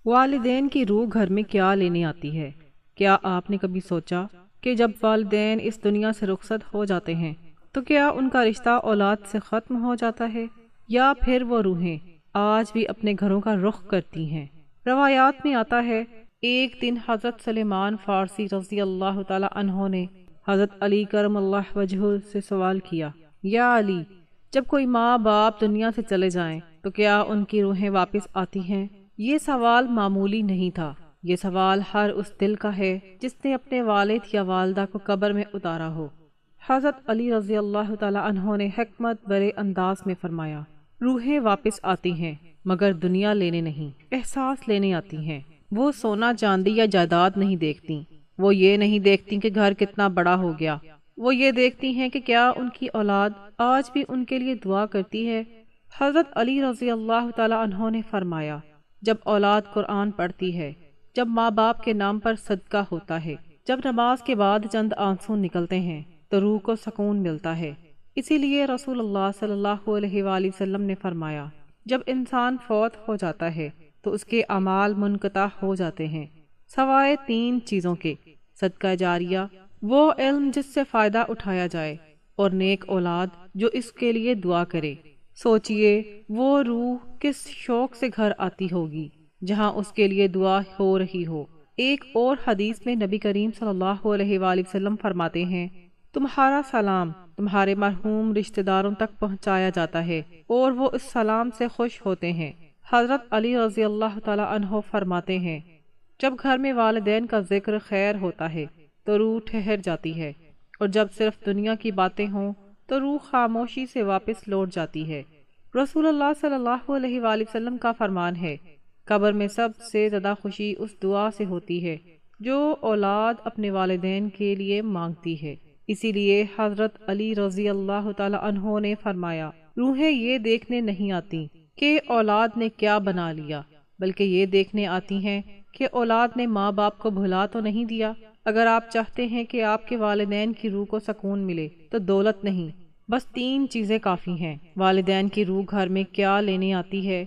والدین کی روح گھر میں کیا لینے آتی ہے؟ کیا آپ نے کبھی سوچا کہ جب والدین اس دنیا سے رخصت ہو جاتے ہیں تو کیا ان کا رشتہ اولاد سے ختم ہو جاتا ہے، یا پھر وہ روحیں آج بھی اپنے گھروں کا رخ کرتی ہیں؟ روایات میں آتا ہے ایک دن حضرت سلیمان فارسی رضی اللہ تعالی عنہ نے حضرت علی کرم اللہ وجہہ سے سوال کیا، یا علی، جب کوئی ماں باپ دنیا سے چلے جائیں تو کیا ان کی روحیں واپس آتی ہیں؟ یہ سوال معمولی نہیں تھا، یہ سوال ہر اس دل کا ہے جس نے اپنے والد یا والدہ کو قبر میں اتارا ہو۔ حضرت علی رضی اللہ تعالی عنہ نے حکمت برے انداز میں فرمایا، روحیں واپس آتی ہیں مگر دنیا لینے نہیں، احساس لینے آتی ہیں۔ وہ سونا چاندی یا جائیداد نہیں دیکھتی، وہ یہ نہیں دیکھتی کہ گھر کتنا بڑا ہو گیا، وہ یہ دیکھتی ہیں کہ کیا ان کی اولاد آج بھی ان کے لیے دعا کرتی ہے۔ حضرت علی رضی اللہ تعالی عنہ نے فرمایا، جب اولاد قرآن پڑھتی ہے، جب ماں باپ کے نام پر صدقہ ہوتا ہے، جب نماز کے بعد چند آنسو نکلتے ہیں تو روح کو سکون ملتا ہے۔ اسی لیے رسول اللہ صلی اللہ علیہ وآلہ وسلم نے فرمایا، جب انسان فوت ہو جاتا ہے تو اس کے اعمال منقطع ہو جاتے ہیں سوائے تین چیزوں کے: صدقہ جاریہ، وہ علم جس سے فائدہ اٹھایا جائے، اور نیک اولاد جو اس کے لیے دعا کرے۔ سوچئے وہ روح کس شوق سے گھر آتی ہوگی جہاں اس کے لیے دعا ہو رہی ہو۔ ایک اور حدیث میں نبی کریم صلی اللہ علیہ وآلہ وسلم فرماتے ہیں، تمہارا سلام تمہارے مرحوم رشتہ داروں تک پہنچایا جاتا ہے اور وہ اس سلام سے خوش ہوتے ہیں۔ حضرت علی رضی اللہ تعالی عنہ فرماتے ہیں، جب گھر میں والدین کا ذکر خیر ہوتا ہے تو روح ٹھہر جاتی ہے، اور جب صرف دنیا کی باتیں ہوں تو روح خاموشی سے واپس لوٹ جاتی ہے۔ رسول اللہ صلی اللہ علیہ وآلہ وسلم کا فرمان ہے، قبر میں سب سے زیادہ خوشی اس دعا سے ہوتی ہے جو اولاد اپنے والدین کے لیے مانگتی ہے۔ اسی لیے حضرت علی رضی اللہ تعالی عنہ نے فرمایا، روحیں یہ دیکھنے نہیں آتی کہ اولاد نے کیا بنا لیا، بلکہ یہ دیکھنے آتی ہیں کہ اولاد نے ماں باپ کو بھلا تو نہیں دیا۔ اگر آپ چاہتے ہیں کہ آپ کے والدین کی روح کو سکون ملے تو دولت نہیں، بس تین چیزیں کافی ہیں۔ والدین کی روح گھر میں کیا لینے آتی ہے؟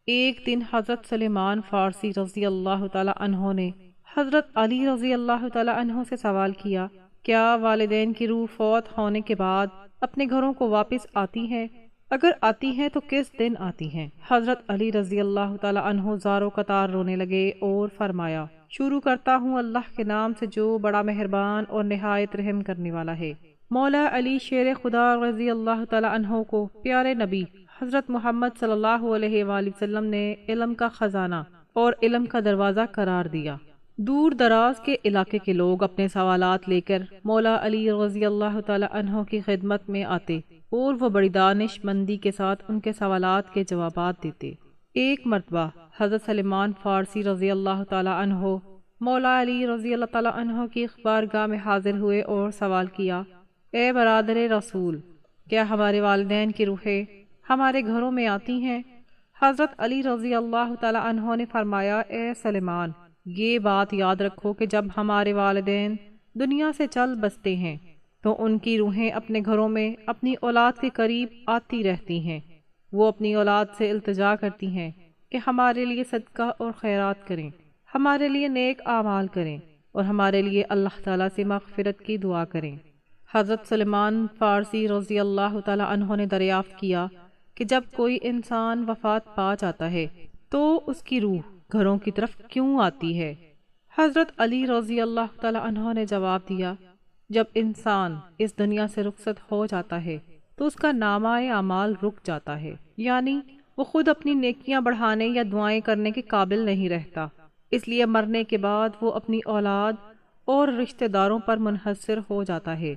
ایک دن حضرت سلیمان فارسی رضی اللہ تعالی عنہ نے حضرت علی رضی اللہ تعالی عنہ سے سوال کیا، کیا والدین کی روح فوت ہونے کے بعد اپنے گھروں کو واپس آتی ہیں؟ اگر آتی ہیں تو کس دن آتی ہیں؟ حضرت علی رضی اللہ تعالی عنہ زاروں قطار رونے لگے اور فرمایا، شروع کرتا ہوں اللہ کے نام سے جو بڑا مہربان اور نہایت رحم کرنے والا ہے۔ مولا علی شیر خدا رضی اللہ تعالی عنہ کو پیارے نبی حضرت محمد صلی اللہ علیہ وآلہ وسلم نے علم کا خزانہ اور علم کا دروازہ قرار دیا۔ دور دراز کے علاقے کے لوگ اپنے سوالات لے کر مولا علی رضی اللہ تعالی عنہ کی خدمت میں آتے اور وہ بڑی دانش مندی کے ساتھ ان کے سوالات کے جوابات دیتے۔ ایک مرتبہ حضرت سلیمان فارسی رضی اللہ تعالی عنہ مولا علی رضی اللہ تعالی عنہ کی بارگاہ میں حاضر ہوئے اور سوال کیا، اے برادر رسول، کیا ہمارے والدین کی روحیں ہمارے گھروں میں آتی ہیں؟ حضرت علی رضی اللہ تعالی عنہ نے فرمایا، اے سلیمان، یہ بات یاد رکھو کہ جب ہمارے والدین دنیا سے چل بستے ہیں تو ان کی روحیں اپنے گھروں میں اپنی اولاد کے قریب آتی رہتی ہیں۔ وہ اپنی اولاد سے التجا کرتی ہیں کہ ہمارے لیے صدقہ اور خیرات کریں، ہمارے لیے نیک اعمال کریں، اور ہمارے لیے اللہ تعالیٰ سے مغفرت کی دعا کریں۔ حضرت سلیمان فارسی رضی اللہ تعالی عنہ نے دریافت کیا کہ جب کوئی انسان وفات پا جاتا ہے تو اس کی روح گھروں کی طرف کیوں آتی ہے؟ حضرت علی رضی اللہ تعالی عنہ نے جواب دیا، جب انسان اس دنیا سے رخصت ہو جاتا ہے تو اس کا نامہ اعمال رک جاتا ہے، یعنی وہ خود اپنی نیکیاں بڑھانے یا دعائیں کرنے کے قابل نہیں رہتا، اس لیے مرنے کے بعد وہ اپنی اولاد اور رشتہ داروں پر منحصر ہو جاتا ہے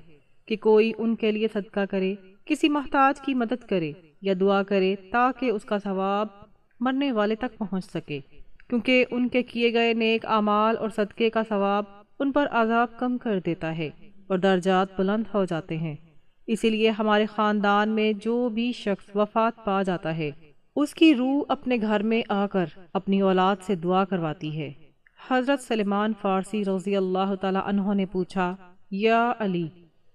کہ کوئی ان کے لیے صدقہ کرے، کسی محتاج کی مدد کرے یا دعا کرے تاکہ اس کا ثواب مرنے والے تک پہنچ سکے، کیونکہ ان کے کیے گئے نیک اعمال اور صدقے کا ثواب ان پر عذاب کم کر دیتا ہے اور درجات بلند ہو جاتے ہیں۔ اسی لیے ہمارے خاندان میں جو بھی شخص وفات پا جاتا ہے اس کی روح اپنے گھر میں آ کر اپنی اولاد سے دعا کرواتی ہے۔ حضرت سلیمان فارسی رضی اللہ تعالی عنہ نے پوچھا، یا علی،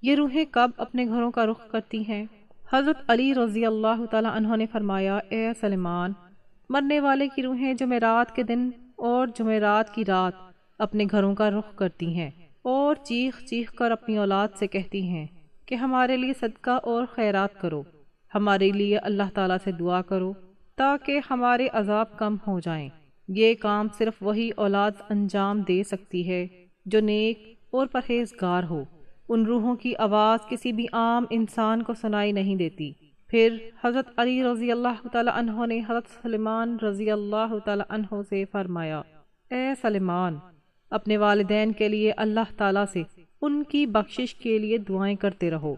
یہ روحیں کب اپنے گھروں کا رخ کرتی ہیں؟ حضرت علی رضی اللہ تعالی عنہ نے فرمایا، اے سلیمان، مرنے والے کی روحیں جمعرات کے دن اور جمعرات کی رات اپنے گھروں کا رخ کرتی ہیں اور چیخ چیخ کر اپنی اولاد سے کہتی ہیں کہ ہمارے لیے صدقہ اور خیرات کرو، ہمارے لیے اللہ تعالیٰ سے دعا کرو تاکہ ہمارے عذاب کم ہو جائیں۔ یہ کام صرف وہی اولاد انجام دے سکتی ہے جو نیک اور پرہیزگار ہو۔ ان روحوں کی آواز کسی بھی عام انسان کو سنائی نہیں دیتی۔ پھر حضرت علی رضی اللہ تعالیٰ عنہ نے حضرت سلیمان رضی اللہ تعالیٰ عنہ سے فرمایا، اے سلیمان، اپنے والدین کے لیے اللہ تعالیٰ سے ان کی بخشش کے لیے دعائیں کرتے رہو،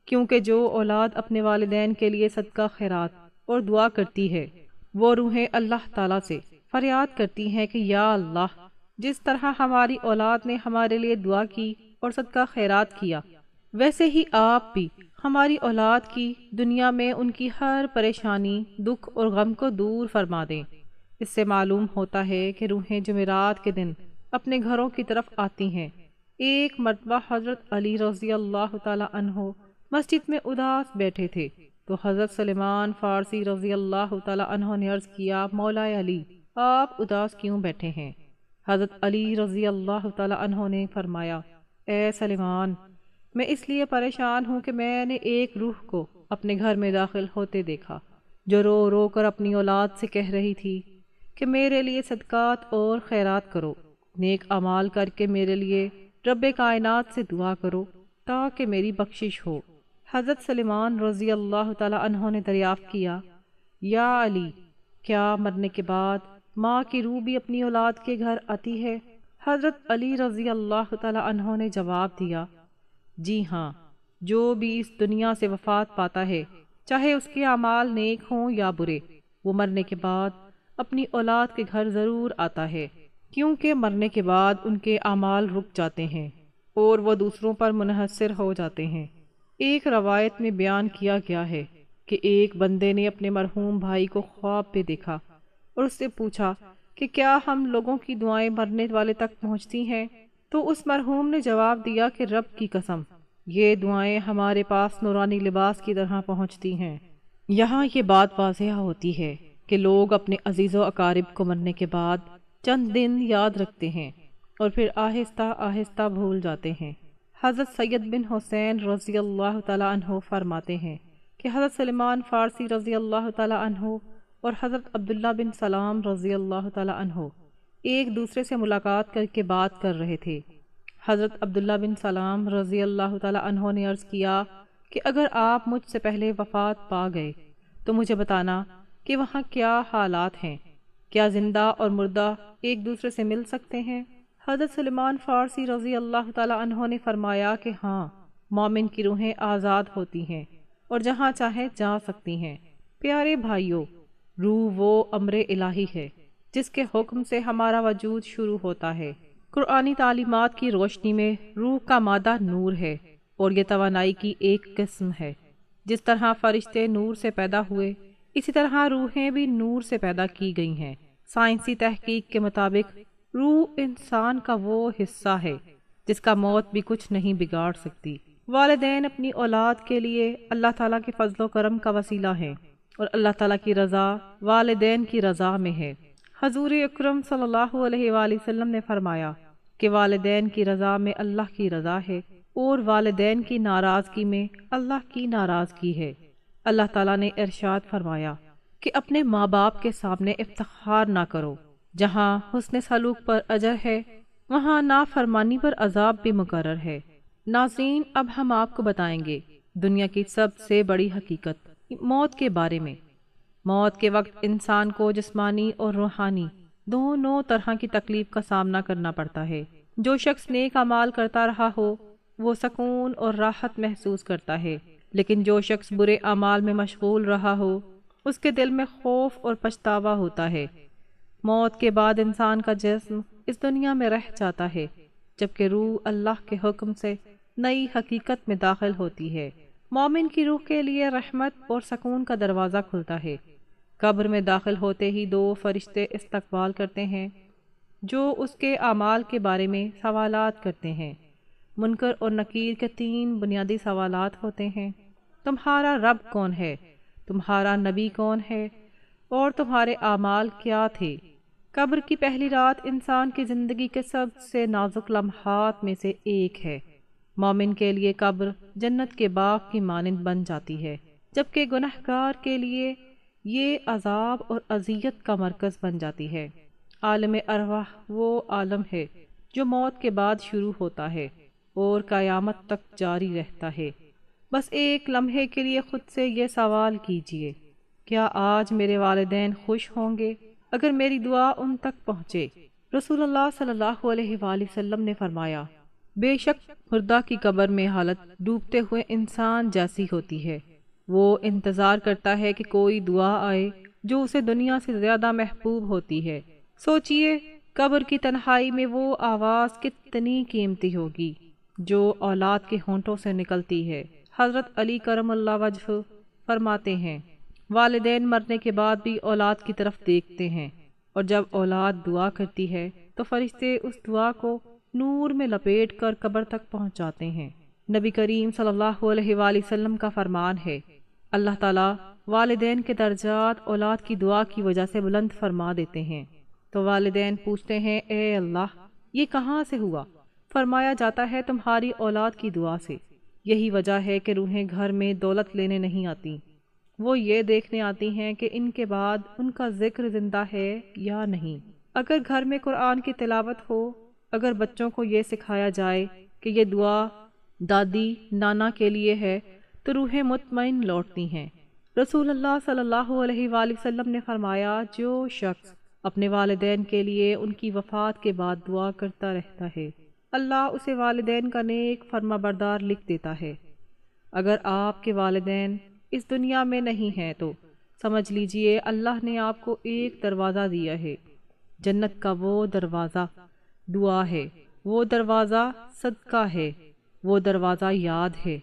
کیونکہ جو اولاد اپنے والدین کے لیے صدقہ خیرات اور دعا کرتی ہے وہ روحیں اللہ تعالیٰ سے فریاد کرتی ہیں کہ یا اللہ، جس طرح ہماری اولاد نے ہمارے لیے دعا کی اور صدقہ خیرات کیا، ویسے ہی آپ بھی ہماری اولاد کی دنیا میں ان کی ہر پریشانی، دکھ اور غم کو دور فرما دیں۔ اس سے معلوم ہوتا ہے کہ روحیں جمعرات کے دن اپنے گھروں کی طرف آتی ہیں۔ ایک مرتبہ حضرت علی رضی اللہ تعالیٰ عنہ مسجد میں اداس بیٹھے تھے تو حضرت سلیمان فارسی رضی اللہ تعالیٰ عنہ نے عرض کیا، مولا علی، آپ اداس کیوں بیٹھے ہیں؟ حضرت علی رضی اللہ تعالیٰ عنہ نے فرمایا، اے سلیمان، میں اس لیے پریشان ہوں کہ میں نے ایک روح کو اپنے گھر میں داخل ہوتے دیکھا جو رو رو کر اپنی اولاد سے کہہ رہی تھی کہ میرے لیے صدقات اور خیرات کرو، نیک اعمال کر کے میرے لیے رب کائنات سے دعا کرو تاکہ میری بخشش ہو۔ حضرت سلیمان رضی اللہ تعالیٰ عنہ نے دریافت کیا، یا علی، کیا مرنے کے بعد ماں کی روح بھی اپنی اولاد کے گھر آتی ہے؟ حضرت علی رضی اللہ تعالیٰ عنہ نے جواب دیا، جی ہاں، جو بھی اس دنیا سے وفات پاتا ہے، چاہے اس کے اعمال نیک ہوں یا برے، وہ مرنے کے بعد اپنی اولاد کے گھر ضرور آتا ہے، کیونکہ مرنے کے بعد ان کے اعمال رک جاتے ہیں اور وہ دوسروں پر منحصر ہو جاتے ہیں۔ ایک روایت میں بیان کیا گیا ہے کہ ایک بندے نے اپنے مرحوم بھائی کو خواب میں دیکھا اور اس سے پوچھا کہ کیا ہم لوگوں کی دعائیں مرنے والے تک پہنچتی ہیں؟ تو اس مرحوم نے جواب دیا کہ رب کی قسم، یہ دعائیں ہمارے پاس نورانی لباس کی طرح پہنچتی ہیں۔ یہاں یہ بات واضح ہوتی ہے کہ لوگ اپنے عزیز و اقارب کو مرنے کے بعد چند دن یاد رکھتے ہیں اور پھر آہستہ آہستہ بھول جاتے ہیں۔ حضرت سید بن حسین رضی اللہ تعالیٰ عنہ فرماتے ہیں کہ حضرت سلیمان فارسی رضی اللہ تعالیٰ عنہ اور حضرت عبداللہ بن سلام رضی اللہ تعالیٰ عنہ ایک دوسرے سے ملاقات کر کے بات کر رہے تھے۔ حضرت عبداللہ بن سلام رضی اللہ تعالیٰ عنہ نے عرض کیا کہ اگر آپ مجھ سے پہلے وفات پا گئے تو مجھے بتانا کہ وہاں کیا حالات ہیں، کیا زندہ اور مردہ ایک دوسرے سے مل سکتے ہیں؟ حضرت سلیمان فارسی رضی اللہ تعالیٰ عنہ نے فرمایا کہ ہاں، مومن کی روحیں آزاد ہوتی ہیں اور جہاں چاہیں جا سکتی ہیں۔ پیارے بھائیوں، روح وہ امر الہی ہے جس کے حکم سے ہمارا وجود شروع ہوتا ہے۔ قرآنی تعلیمات کی روشنی میں روح کا مادہ نور ہے اور یہ توانائی کی ایک قسم ہے۔ جس طرح فرشتے نور سے پیدا ہوئے، اسی طرح روحیں بھی نور سے پیدا کی گئی ہیں۔ سائنسی تحقیق کے مطابق روح انسان کا وہ حصہ ہے جس کا موت بھی کچھ نہیں بگاڑ سکتی۔ والدین اپنی اولاد کے لیے اللہ تعالیٰ کے فضل و کرم کا وسیلہ ہیں اور اللہ تعالیٰ کی رضا والدین کی رضا میں ہے۔ حضور اکرم صلی اللہ علیہ وآلہ وسلم نے فرمایا کہ والدین کی رضا میں اللہ کی رضا ہے اور والدین کی ناراضگی میں اللہ کی ناراضگی ہے۔ اللہ تعالیٰ نے ارشاد فرمایا کہ اپنے ماں باپ کے سامنے افتخار نہ کرو، جہاں حسن سلوک پر اجر ہے وہاں نافرمانی پر عذاب بھی مقرر ہے۔ ناظرین، اب ہم آپ کو بتائیں گے دنیا کی سب سے بڑی حقیقت، موت کے بارے میں۔ موت کے وقت انسان کو جسمانی اور روحانی دونوں طرح کی تکلیف کا سامنا کرنا پڑتا ہے۔ جو شخص نیک اعمال کرتا رہا ہو وہ سکون اور راحت محسوس کرتا ہے، لیکن جو شخص برے اعمال میں مشغول رہا ہو اس کے دل میں خوف اور پچھتاوا ہوتا ہے۔ موت کے بعد انسان کا جسم اس دنیا میں رہ جاتا ہے، جبکہ روح اللہ کے حکم سے نئی حقیقت میں داخل ہوتی ہے۔ مومن کی روح کے لیے رحمت اور سکون کا دروازہ کھلتا ہے۔ قبر میں داخل ہوتے ہی دو فرشتے استقبال کرتے ہیں جو اس کے اعمال کے بارے میں سوالات کرتے ہیں۔ منکر اور نکیر کے 3 بنیادی سوالات ہوتے ہیں: تمہارا رب کون ہے؟ تمہارا نبی کون ہے؟ اور تمہارے اعمال کیا تھے؟ قبر کی پہلی رات انسان کی زندگی کے سب سے نازک لمحات میں سے ایک ہے۔ مومن کے لیے قبر جنت کے باغ کی مانند بن جاتی ہے، جبکہ گنہگار کے لیے یہ عذاب اور اذیت کا مرکز بن جاتی ہے۔ عالم ارواح وہ عالم ہے جو موت کے بعد شروع ہوتا ہے اور قیامت تک جاری رہتا ہے۔ بس ایک لمحے کے لیے خود سے یہ سوال کیجئے، کیا آج میرے والدین خوش ہوں گے اگر میری دعا ان تک پہنچے؟ رسول اللہ صلی اللہ علیہ وآلہ وسلم نے فرمایا، بے شک مردہ کی قبر میں حالت ڈوبتے ہوئے انسان جیسی ہوتی ہے۔ وہ انتظار کرتا ہے کہ کوئی دعا آئے جو اسے دنیا سے زیادہ محبوب ہوتی ہے۔ سوچئے قبر کی تنہائی میں وہ آواز کتنی قیمتی ہوگی جو اولاد کے ہونٹوں سے نکلتی ہے۔ حضرت علی کرم اللہ وجہ فرماتے ہیں، والدین مرنے کے بعد بھی اولاد کی طرف دیکھتے ہیں، اور جب اولاد دعا کرتی ہے تو فرشتے اس دعا کو نور میں لپیٹ کر قبر تک پہنچاتے ہیں۔ نبی کریم صلی اللہ علیہ وآلہ وسلم کا فرمان ہے، اللہ تعالیٰ والدین کے درجات اولاد کی دعا کی وجہ سے بلند فرما دیتے ہیں۔ تو والدین پوچھتے ہیں، اے اللہ، یہ کہاں سے ہوا؟ فرمایا جاتا ہے، تمہاری اولاد کی دعا سے۔ یہی وجہ ہے کہ روحیں گھر میں دولت لینے نہیں آتی، وہ یہ دیکھنے آتی ہیں کہ ان کے بعد ان کا ذکر زندہ ہے یا نہیں۔ اگر گھر میں قرآن کی تلاوت ہو، اگر بچوں کو یہ سکھایا جائے کہ یہ دعا دادی نانا کے لیے ہے، تو روحیں مطمئن لوٹتی ہیں۔ رسول اللہ صلی اللہ علیہ وآلہ وسلم نے فرمایا، جو شخص اپنے والدین کے لیے ان کی وفات کے بعد دعا کرتا رہتا ہے، اللہ اسے والدین کا نیک فرما بردار لکھ دیتا ہے۔ اگر آپ کے والدین اس دنیا میں نہیں ہیں تو سمجھ لیجئے اللہ نے آپ کو ایک دروازہ دیا ہے۔ جنت کا وہ دروازہ دعا ہے، وہ دروازہ صدقہ ہے، وہ دروازہ یاد ہے۔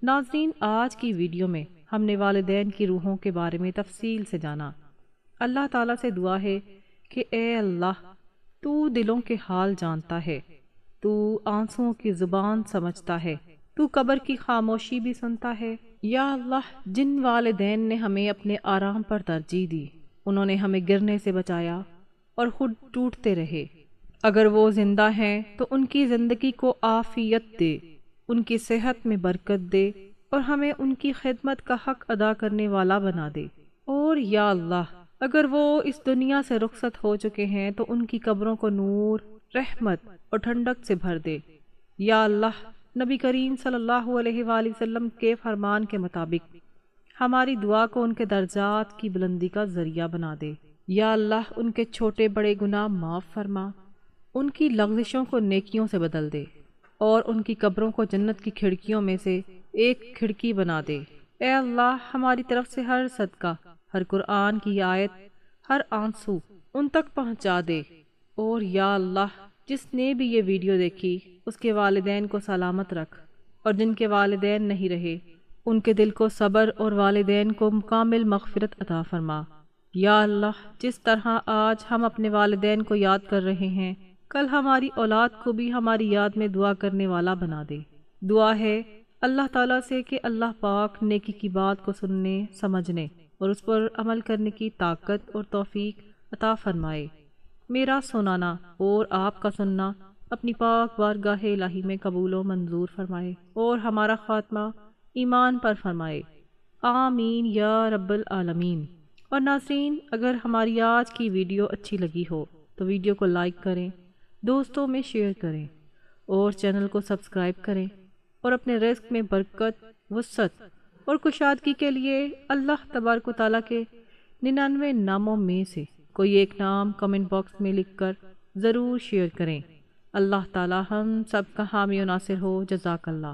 ناظرین، آج کی ویڈیو میں ہم نے والدین کی روحوں کے بارے میں تفصیل سے جانا۔ اللہ تعالیٰ سے دعا ہے کہ اے اللہ، تو دلوں کے حال جانتا ہے، تو آنسوؤں کی زبان سمجھتا ہے، تو قبر کی خاموشی بھی سنتا ہے۔ یا اللہ، جن والدین نے ہمیں اپنے آرام پر ترجیح دی، انہوں نے ہمیں گرنے سے بچایا اور خود ٹوٹتے رہے، اگر وہ زندہ ہیں تو ان کی زندگی کو عافیت دے، ان کی صحت میں برکت دے اور ہمیں ان کی خدمت کا حق ادا کرنے والا بنا دے۔ اور یا اللہ، اگر وہ اس دنیا سے رخصت ہو چکے ہیں تو ان کی قبروں کو نور، رحمت اور ٹھنڈک سے بھر دے۔ یا اللہ، نبی کریم صلی اللہ علیہ وآلہ وسلم کے فرمان کے مطابق ہماری دعا کو ان کے درجات کی بلندی کا ذریعہ بنا دے۔ یا اللہ، ان کے چھوٹے بڑے گناہ معاف فرما، ان کی لغزشوں کو نیکیوں سے بدل دے اور ان کی قبروں کو جنت کی کھڑکیوں میں سے ایک کھڑکی بنا دے۔ اے اللہ، ہماری طرف سے ہر صدقہ، ہر قرآن کی آیت، ہر آنسو ان تک پہنچا دے۔ اور یا اللہ، جس نے بھی یہ ویڈیو دیکھی اس کے والدین کو سلامت رکھ، اور جن کے والدین نہیں رہے ان کے دل کو صبر اور والدین کو کامل مغفرت عطا فرما۔ یا اللہ، جس طرح آج ہم اپنے والدین کو یاد کر رہے ہیں، کل ہماری اولاد کو بھی ہماری یاد میں دعا کرنے والا بنا دے۔ دعا ہے اللہ تعالیٰ سے کہ اللہ پاک نیکی کی بات کو سننے، سمجھنے اور اس پر عمل کرنے کی طاقت اور توفیق عطا فرمائے۔ میرا سنانا اور آپ کا سننا اپنی پاک بارگاہ الہی میں قبول و منظور فرمائے اور ہمارا خاتمہ ایمان پر فرمائے، آمین یا رب العالمین۔ اور ناظرین، اگر ہماری آج کی ویڈیو اچھی لگی ہو تو ویڈیو کو لائک کریں، دوستوں میں شیئر کریں اور چینل کو سبسکرائب کریں، اور اپنے رزق میں برکت، وسعت اور کشادگی کے لیے اللہ تبارک و تعالیٰ کے 99 ناموں میں سے کوئی ایک نام کمنٹ باکس میں لکھ کر ضرور شیئر کریں۔ اللہ تعالیٰ ہم سب کا حامی و ناصر ہو۔ جزاک اللہ۔